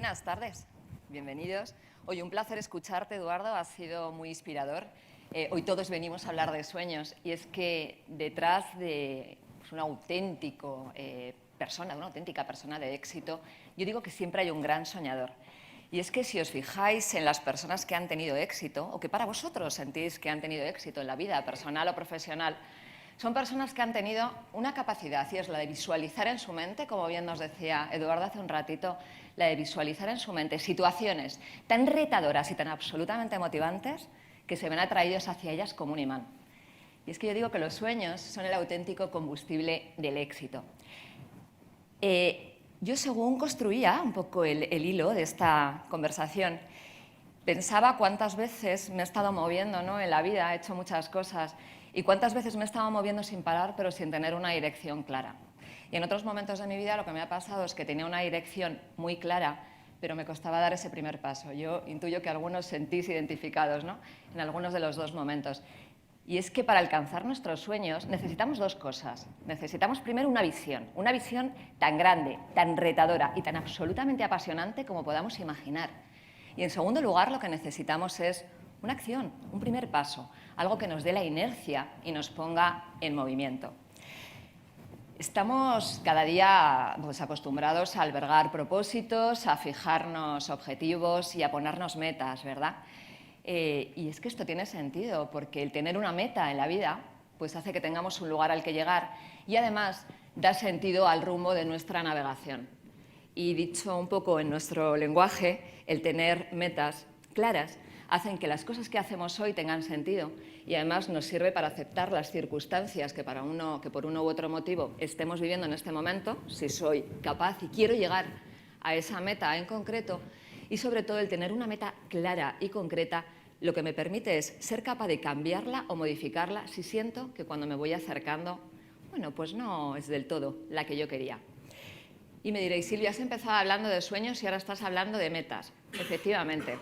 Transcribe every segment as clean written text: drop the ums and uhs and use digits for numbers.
buenas tardes, bienvenidos. Hoy un placer escucharte, Eduardo, ha sido muy inspirador. Hoy todos venimos a hablar de sueños y es que detrás de una auténtica persona de éxito, yo digo que siempre hay un gran soñador. Y es que si os fijáis en las personas que han tenido éxito, o que para vosotros sentís que han tenido éxito en la vida personal o profesional, son personas que han tenido una capacidad, y es la de visualizar en su mente, como bien nos decía Eduardo hace un ratito, la de visualizar en su mente situaciones tan retadoras y tan absolutamente motivantes que se ven atraídos hacia ellas como un imán. Y es que yo digo que los sueños son el auténtico combustible del éxito. Yo, según construía un poco el hilo de esta conversación, pensaba cuántas veces me he estado moviendo, ¿no? En la vida, he hecho muchas cosas, y cuántas veces me he estado moviendo sin parar, pero sin tener una dirección clara. Y en otros momentos de mi vida lo que me ha pasado es que tenía una dirección muy clara, pero me costaba dar ese primer paso. Yo intuyo que algunos sentís identificados, ¿no? En algunos de los dos momentos. Y es que para alcanzar nuestros sueños necesitamos dos cosas. Necesitamos primero una visión tan grande, tan retadora y tan absolutamente apasionante como podamos imaginar. Y en segundo lugar, lo que necesitamos es una acción, un primer paso, algo que nos dé la inercia y nos ponga en movimiento. Estamos cada día acostumbrados a albergar propósitos, a fijarnos objetivos y a ponernos metas, ¿verdad? Y es que esto tiene sentido, porque el tener una meta en la vida pues hace que tengamos un lugar al que llegar y además da sentido al rumbo de nuestra navegación. Y dicho un poco en nuestro lenguaje, el tener metas claras hacen que las cosas que hacemos hoy tengan sentido y además nos sirve para aceptar las circunstancias que por uno u otro motivo estemos viviendo en este momento, si soy capaz y quiero llegar a esa meta en concreto, y sobre todo el tener una meta clara y concreta lo que me permite es ser capaz de cambiarla o modificarla si siento que cuando me voy acercando, bueno, pues no es del todo la que yo quería. Y me diréis, Silvia, has empezado hablando de sueños y ahora estás hablando de metas. Efectivamente,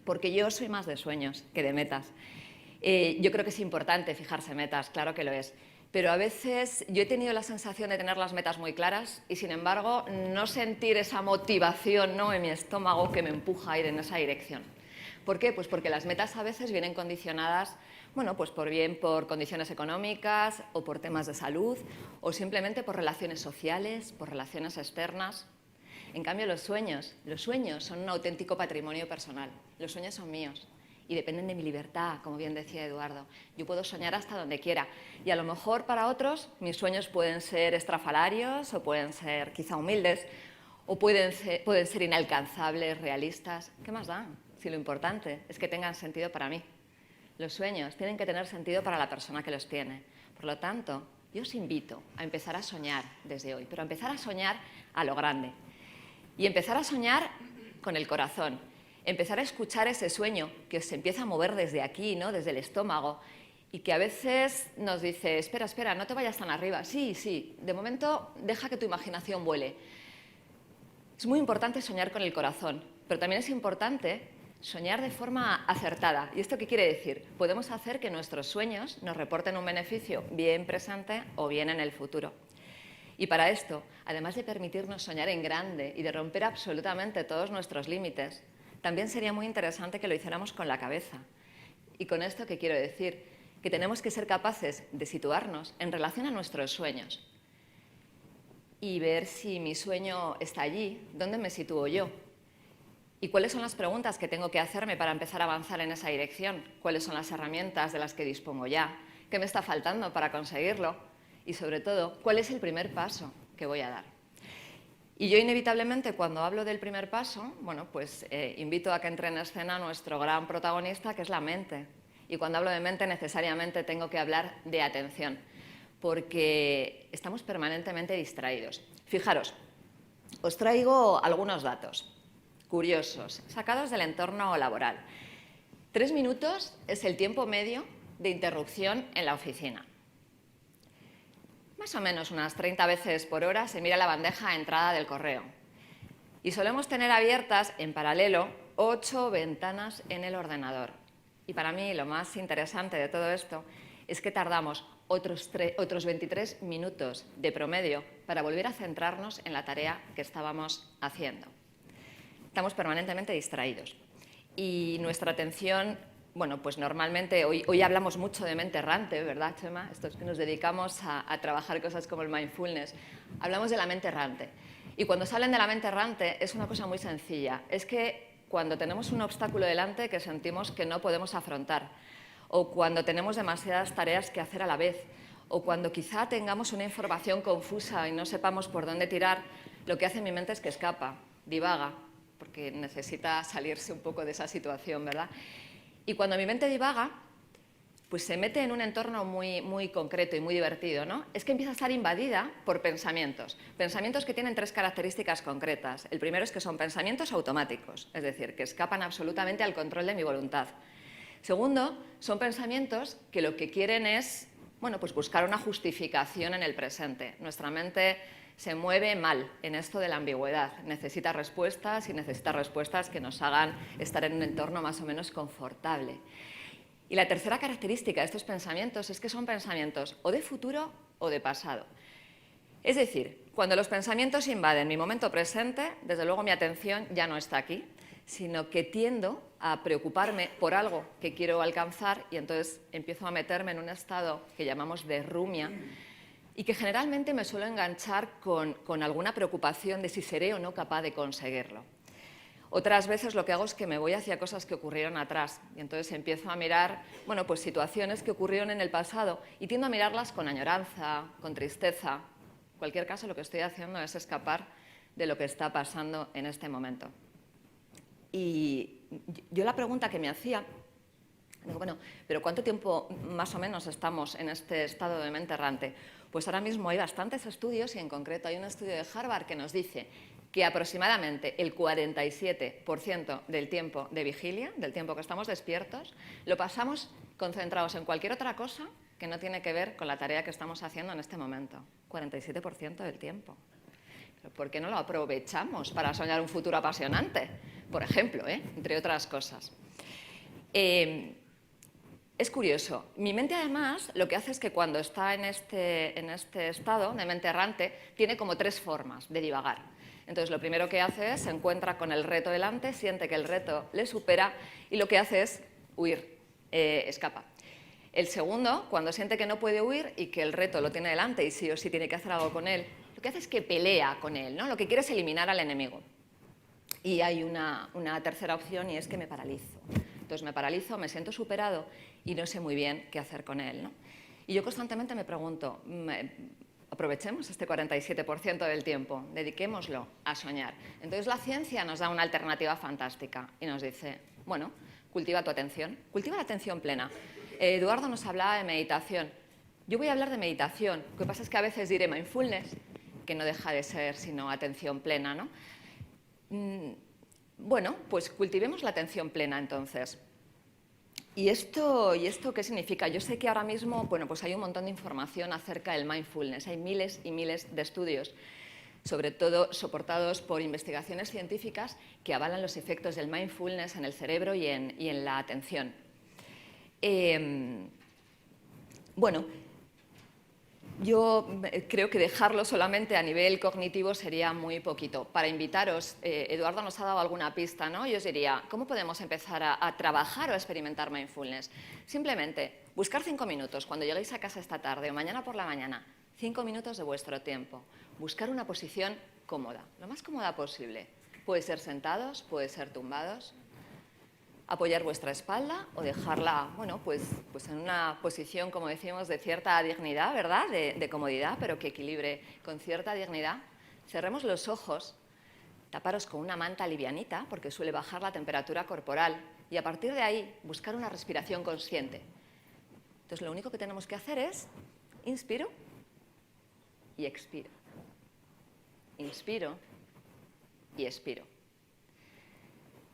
porque yo soy más de sueños que de metas. Yo creo que es importante fijarse metas, claro que lo es. Pero a veces yo he tenido la sensación de tener las metas muy claras y, sin embargo, no sentir esa motivación, ¿no?, en mi estómago que me empuja a ir en esa dirección. ¿Por qué? Pues porque las metas a veces vienen condicionadas, bueno, pues por condiciones económicas o por temas de salud o simplemente por relaciones sociales, por relaciones externas. En cambio, los sueños son un auténtico patrimonio personal. Los sueños son míos y dependen de mi libertad, como bien decía Eduardo. Yo puedo soñar hasta donde quiera y a lo mejor para otros mis sueños pueden ser estrafalarios o pueden ser quizá humildes o pueden ser inalcanzables, realistas. ¿Qué más dan? Si lo importante es que tengan sentido para mí. Los sueños tienen que tener sentido para la persona que los tiene. Por lo tanto, yo os invito a empezar a soñar desde hoy, pero a empezar a soñar a lo grande. Y empezar a soñar con el corazón. Empezar a escuchar ese sueño que se empieza a mover desde aquí, ¿no?, desde el estómago, y que a veces nos dice, espera, espera, no te vayas tan arriba. Sí, sí, de momento deja que tu imaginación vuele. Es muy importante soñar con el corazón, pero también es importante soñar de forma acertada. ¿Y esto qué quiere decir? Podemos hacer que nuestros sueños nos reporten un beneficio bien presente o bien en el futuro. Y para esto, además de permitirnos soñar en grande y de romper absolutamente todos nuestros límites, también sería muy interesante que lo hiciéramos con la cabeza. ¿Y con esto qué quiero decir? Que tenemos que ser capaces de situarnos en relación a nuestros sueños y ver si mi sueño está allí, ¿dónde me sitúo yo? ¿Y cuáles son las preguntas que tengo que hacerme para empezar a avanzar en esa dirección? ¿Cuáles son las herramientas de las que dispongo ya? ¿Qué me está faltando para conseguirlo? Y sobre todo, ¿cuál es el primer paso que voy a dar? Y yo inevitablemente cuando hablo del primer paso, bueno, pues invito a que entre en escena nuestro gran protagonista, que es la mente. Y cuando hablo de mente necesariamente tengo que hablar de atención, porque estamos permanentemente distraídos. Fijaros, os traigo algunos datos curiosos, sacados del entorno laboral. 3 minutos es el tiempo medio de interrupción en la oficina. Más o menos unas 30 veces por hora se mira la bandeja de entrada del correo. Y solemos tener abiertas en paralelo 8 ventanas en el ordenador. Y para mí lo más interesante de todo esto es que tardamos otros 23 minutos de promedio para volver a centrarnos en la tarea que estábamos haciendo. estamos permanentemente distraídos. Y nuestra atención, bueno, pues normalmente, hoy hablamos mucho de mente errante, ¿verdad, Chema? Estos que nos dedicamos a trabajar cosas como el mindfulness, hablamos de la mente errante. Y cuando se habla de la mente errante es una cosa muy sencilla, es que cuando tenemos un obstáculo delante que sentimos que no podemos afrontar, o cuando tenemos demasiadas tareas que hacer a la vez, o cuando quizá tengamos una información confusa y no sepamos por dónde tirar, lo que hace mi mente es que escapa, divaga, porque necesita salirse un poco de esa situación, ¿verdad? Y cuando mi mente divaga, pues se mete en un entorno muy concreto y muy divertido, ¿no? Es que empieza a estar invadida por pensamientos que tienen tres características concretas. El primero es que son pensamientos automáticos, es decir, que escapan absolutamente al control de mi voluntad. Segundo, son pensamientos que lo que quieren es, bueno, pues buscar una justificación en el presente. Nuestra mente se mueve mal en esto de la ambigüedad. Necesita respuestas y necesita respuestas que nos hagan estar en un entorno más o menos confortable. Y la tercera característica de estos pensamientos es que son pensamientos o de futuro o de pasado. Es decir, cuando los pensamientos invaden mi momento presente, desde luego mi atención ya no está aquí, sino que tiendo a preocuparme por algo que quiero alcanzar y entonces empiezo a meterme en un estado que llamamos de rumia y que generalmente me suelo enganchar con alguna preocupación de si seré o no capaz de conseguirlo. Otras veces lo que hago es que me voy hacia cosas que ocurrieron atrás y entonces empiezo a mirar, bueno, pues situaciones que ocurrieron en el pasado y tiendo a mirarlas con añoranza, con tristeza. En cualquier caso, lo que estoy haciendo es escapar de lo que está pasando en este momento. Y yo la pregunta que me hacía, digo, bueno, pero ¿cuánto tiempo más o menos estamos en este estado de mente errante? Pues ahora mismo hay bastantes estudios y en concreto hay un estudio de Harvard que nos dice que aproximadamente el 47% del tiempo de vigilia, del tiempo que estamos despiertos, lo pasamos concentrados en cualquier otra cosa que no tiene que ver con la tarea que estamos haciendo en este momento. 47% del tiempo. ¿Por qué no lo aprovechamos para soñar un futuro apasionante? Por ejemplo, entre otras cosas. Es curioso. Mi mente, además, lo que hace es que cuando está en este estado de mente errante, tiene como tres formas de divagar. Entonces, lo primero que hace es se encuentra con el reto delante, siente que el reto le supera y lo que hace es huir, escapa. El segundo, cuando siente que no puede huir y que el reto lo tiene delante y sí o sí tiene que hacer algo con él, lo que hace es que pelea con él, ¿no? Lo que quiere es eliminar al enemigo. Y hay una tercera opción y es que me paralizo. Entonces me paralizo, me siento superado y no sé muy bien qué hacer con él, ¿no? Y yo constantemente me pregunto, aprovechemos este 47% del tiempo, dediquémoslo a soñar. Entonces la ciencia nos da una alternativa fantástica y nos dice, bueno, cultiva tu atención, cultiva la atención plena. Eduardo nos hablaba de meditación. Yo voy a hablar de meditación. Lo que pasa es que a veces diré mindfulness, que no deja de ser sino atención plena, ¿no? Bueno, pues cultivemos la atención plena entonces. ¿Y esto qué significa? Yo sé que ahora mismo, bueno, pues hay un montón de información acerca del mindfulness. Hay miles y miles de estudios, sobre todo soportados por investigaciones científicas que avalan los efectos del mindfulness en el cerebro y en la atención. Bueno, yo creo que dejarlo solamente a nivel cognitivo sería muy poquito. Para invitaros, Eduardo nos ha dado alguna pista, ¿no? Yo os diría, ¿cómo podemos empezar a trabajar o a experimentar mindfulness? Simplemente buscar 5 minutos cuando lleguéis a casa esta tarde o mañana por la mañana, 5 minutos de vuestro tiempo. Buscar una posición cómoda, lo más cómoda posible. Puede ser sentados, puede ser tumbados. Apoyar vuestra espalda o dejarla, bueno, pues en una posición, como decimos, de cierta dignidad, ¿verdad? De comodidad, pero que equilibre con cierta dignidad. Cerremos los ojos, taparos con una manta livianita, porque suele bajar la temperatura corporal, y a partir de ahí buscar una respiración consciente. Entonces, lo único que tenemos que hacer es inspiro y expiro. Inspiro y expiro.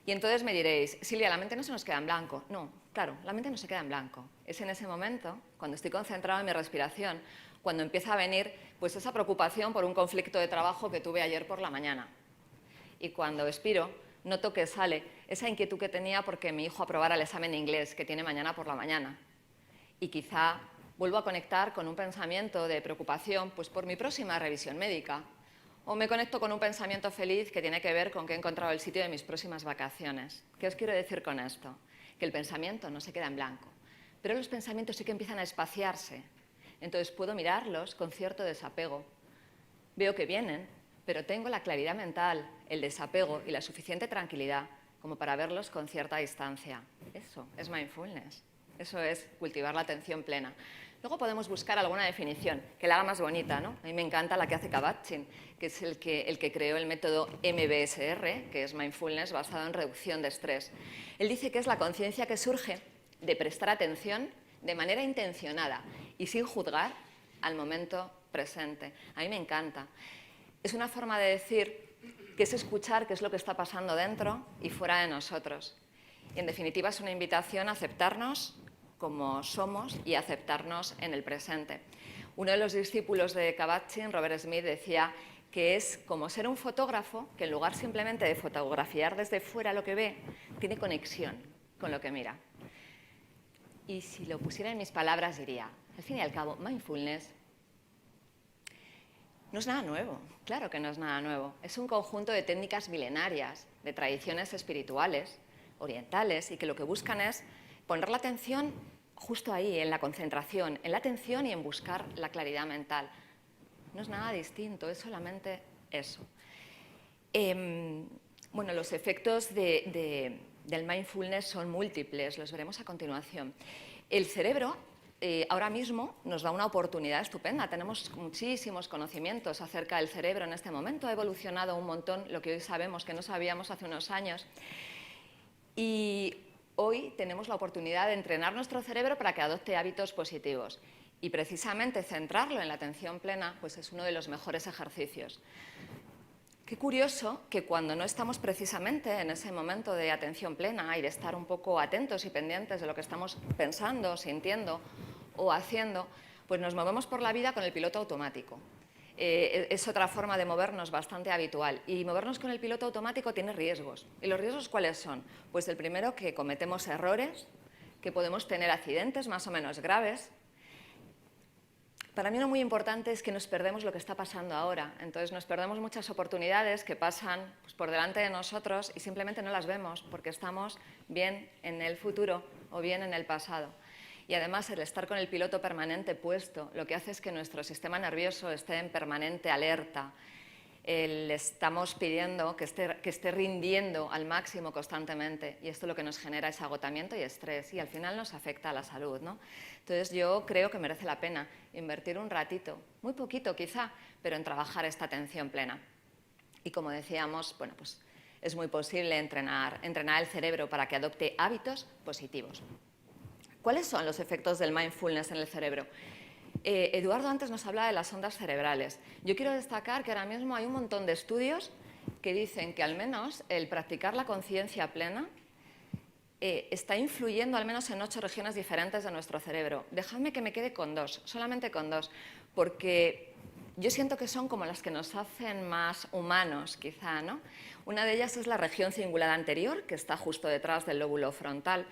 Y entonces me diréis, Silvia, la mente no se nos queda en blanco. No, claro, la mente no se queda en blanco. Es en ese momento, cuando estoy concentrado en mi respiración, cuando empieza a venir pues esa preocupación por un conflicto de trabajo que tuve ayer por la mañana. Y cuando expiro, noto que sale esa inquietud que tenía porque mi hijo aprobara el examen de inglés que tiene mañana por la mañana. Y quizá vuelvo a conectar con un pensamiento de preocupación pues por mi próxima revisión médica, o me conecto con un pensamiento feliz que tiene que ver con que he encontrado el sitio de mis próximas vacaciones. ¿Qué os quiero decir con esto? Que el pensamiento no se queda en blanco, pero los pensamientos sí que empiezan a espaciarse. Entonces puedo mirarlos con cierto desapego. Veo que vienen, pero tengo la claridad mental, el desapego y la suficiente tranquilidad como para verlos con cierta distancia. Eso es mindfulness. Eso es cultivar la atención plena. Luego podemos buscar alguna definición que la haga más bonita, ¿no? A mí me encanta la que hace Kabat-Zinn, que es el que creó el método MBSR, que es mindfulness basado en reducción de estrés. Él dice que es la conciencia que surge de prestar atención de manera intencionada y sin juzgar al momento presente. A mí me encanta. Es una forma de decir que es escuchar qué es lo que está pasando dentro y fuera de nosotros. Y en definitiva es una invitación a aceptarnos como somos y aceptarnos en el presente. Uno de los discípulos de Kabat-Zinn, Robert Smith, decía que es como ser un fotógrafo que en lugar simplemente de fotografiar desde fuera lo que ve, tiene conexión con lo que mira. Y si lo pusiera en mis palabras diría, al fin y al cabo, mindfulness no es nada nuevo, claro que no es nada nuevo. Es un conjunto de técnicas milenarias, de tradiciones espirituales, orientales, y que lo que buscan es poner la atención justo ahí, en la concentración, en la atención y en buscar la claridad mental. No es nada distinto, es solamente eso. Bueno, los efectos del mindfulness son múltiples, los veremos a continuación. El cerebro ahora mismo nos da una oportunidad estupenda. Tenemos muchísimos conocimientos acerca del cerebro en este momento. Ha evolucionado un montón lo que hoy sabemos que no sabíamos hace unos años. Y hoy tenemos la oportunidad de entrenar nuestro cerebro para que adopte hábitos positivos. Y precisamente centrarlo en la atención plena pues es uno de los mejores ejercicios. Qué curioso que cuando no estamos precisamente en ese momento de atención plena y de estar un poco atentos y pendientes de lo que estamos pensando, sintiendo o haciendo, pues nos movemos por la vida con el piloto automático. Es otra forma de movernos bastante habitual. Y movernos con el piloto automático tiene riesgos. ¿Y los riesgos cuáles son? Pues el primero, que cometemos errores, que podemos tener accidentes más o menos graves. Para mí lo muy importante es que nos perdemos lo que está pasando ahora. Entonces nos perdemos muchas oportunidades que pasan pues, por delante de nosotros y simplemente no las vemos porque estamos bien en el futuro o bien en el pasado. Y además el estar con el piloto permanente puesto lo que hace es que nuestro sistema nervioso esté en permanente alerta. Le estamos pidiendo que esté rindiendo al máximo constantemente y esto lo que nos genera es agotamiento y estrés y al final nos afecta a la salud, ¿no? Entonces yo creo que merece la pena invertir un ratito, muy poquito quizá, pero en trabajar esta atención plena. Y como decíamos, bueno, pues es muy posible entrenar el cerebro para que adopte hábitos positivos. ¿Cuáles son los efectos del mindfulness en el cerebro? Eduardo antes nos hablaba de las ondas cerebrales. Yo quiero destacar que ahora mismo hay un montón de estudios que dicen que al menos el practicar la conciencia plena está influyendo al menos en 8 regiones diferentes de nuestro cerebro. Dejadme que me quede con 2, solamente con 2, porque yo siento que son como las que nos hacen más humanos, quizá, ¿no? Una de ellas es la región cingulada anterior, que está justo detrás del lóbulo frontal,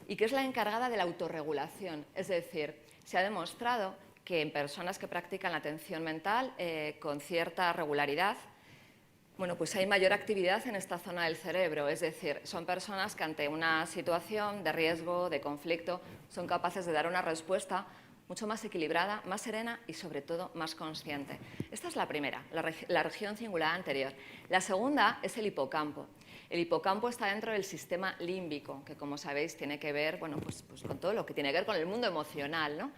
y que es la encargada de la autorregulación, es decir, se ha demostrado que en personas que practican la atención mental con cierta regularidad, bueno, pues hay mayor actividad en esta zona del cerebro, es decir, son personas que ante una situación de riesgo, de conflicto, son capaces de dar una respuesta mucho más equilibrada, más serena y sobre todo más consciente. Esta es la primera, la región cingulada anterior. La segunda es el hipocampo. El hipocampo está dentro del sistema límbico, que como sabéis tiene que ver bueno, pues con todo lo que tiene que ver con el mundo emocional, ¿no?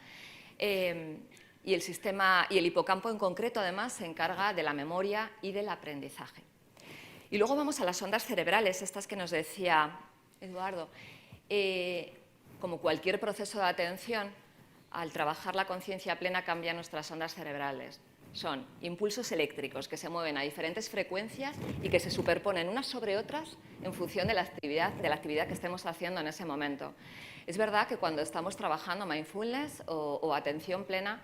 Y el hipocampo en concreto además se encarga de la memoria y del aprendizaje. Y luego vamos a las ondas cerebrales, estas que nos decía Eduardo. Como cualquier proceso de atención, al trabajar la conciencia plena cambian nuestras ondas cerebrales. Son impulsos eléctricos que se mueven a diferentes frecuencias y que se superponen unas sobre otras en función de la actividad que estemos haciendo en ese momento. Es verdad que cuando estamos trabajando mindfulness o atención plena,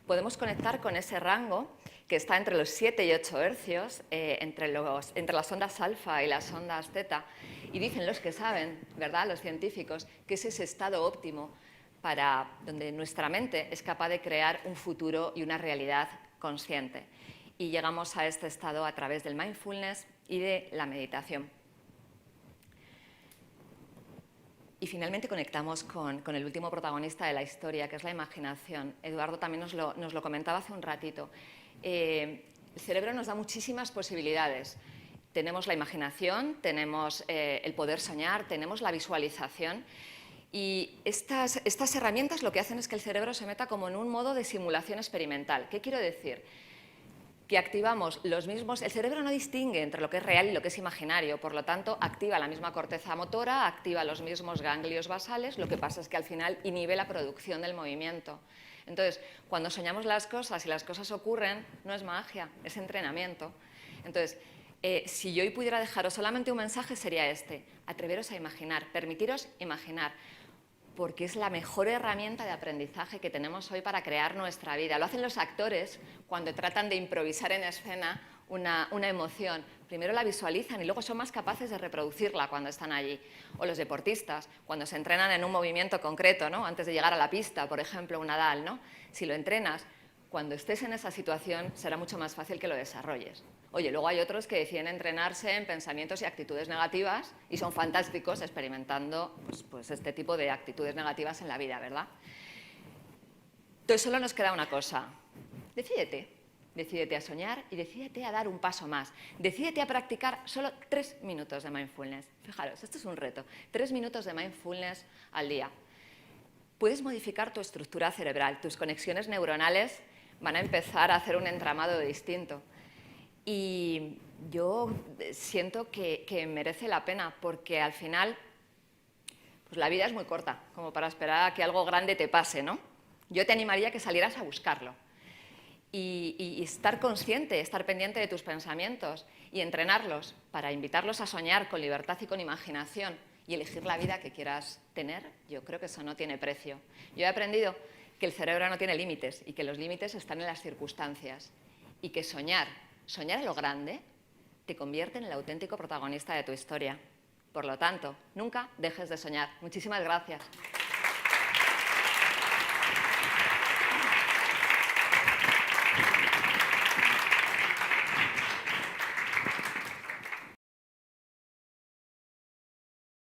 podemos conectar con ese rango que está entre los 7 y 8 hercios, entre las ondas alfa y las ondas teta, y dicen los que saben, ¿verdad?, los científicos, que es ese estado óptimo para donde nuestra mente es capaz de crear un futuro y una realidad consciente. y llegamos a este estado a través del mindfulness y de la meditación. Y finalmente conectamos con el último protagonista de la historia, que es la imaginación. Eduardo también nos lo comentaba hace un ratito. El cerebro nos da muchísimas posibilidades. Tenemos la imaginación, tenemos el poder soñar, tenemos la visualización. Y estas herramientas lo que hacen es que el cerebro se meta como en un modo de simulación experimental. ¿Qué quiero decir? Que activamos los mismos... El cerebro no distingue entre lo que es real y lo que es imaginario, por lo tanto, activa la misma corteza motora, activa los mismos ganglios basales, lo que pasa es que al final inhibe la producción del movimiento. Entonces, cuando soñamos las cosas y las cosas ocurren, no es magia, es entrenamiento. Entonces, si yo hoy pudiera dejaros solamente un mensaje sería este: atreveros a imaginar, permitiros imaginar, porque es la mejor herramienta de aprendizaje que tenemos hoy para crear nuestra vida. Lo hacen los actores cuando tratan de improvisar en escena una emoción. Primero la visualizan y luego son más capaces de reproducirla cuando están allí. O los deportistas, cuando se entrenan en un movimiento concreto, ¿no? Antes de llegar a la pista, por ejemplo, un Nadal, ¿no? Si lo entrenas, cuando estés en esa situación será mucho más fácil que lo desarrolles. Oye, luego hay otros que deciden entrenarse en pensamientos y actitudes negativas y son fantásticos experimentando pues este tipo de actitudes negativas en la vida, ¿verdad? Entonces solo nos queda una cosa: decídete. Decídete a soñar y decídete a dar un paso más. Decídete a practicar solo 3 minutos de mindfulness. Fijaros, esto es un reto. 3 minutos de mindfulness al día. Puedes modificar tu estructura cerebral, tus conexiones neuronales van a empezar a hacer un entramado distinto. Y yo siento que merece la pena, porque al final pues la vida es muy corta como para esperar a que algo grande te pase, ¿no? Yo te animaría a que salieras a buscarlo y estar consciente, estar pendiente de tus pensamientos y entrenarlos para invitarlos a soñar con libertad y con imaginación y elegir la vida que quieras tener. Yo creo que eso no tiene precio. Yo he aprendido que el cerebro no tiene límites y que los límites están en las circunstancias y que soñar a lo grande te convierte en el auténtico protagonista de tu historia. Por lo tanto, nunca dejes de soñar. Muchísimas gracias.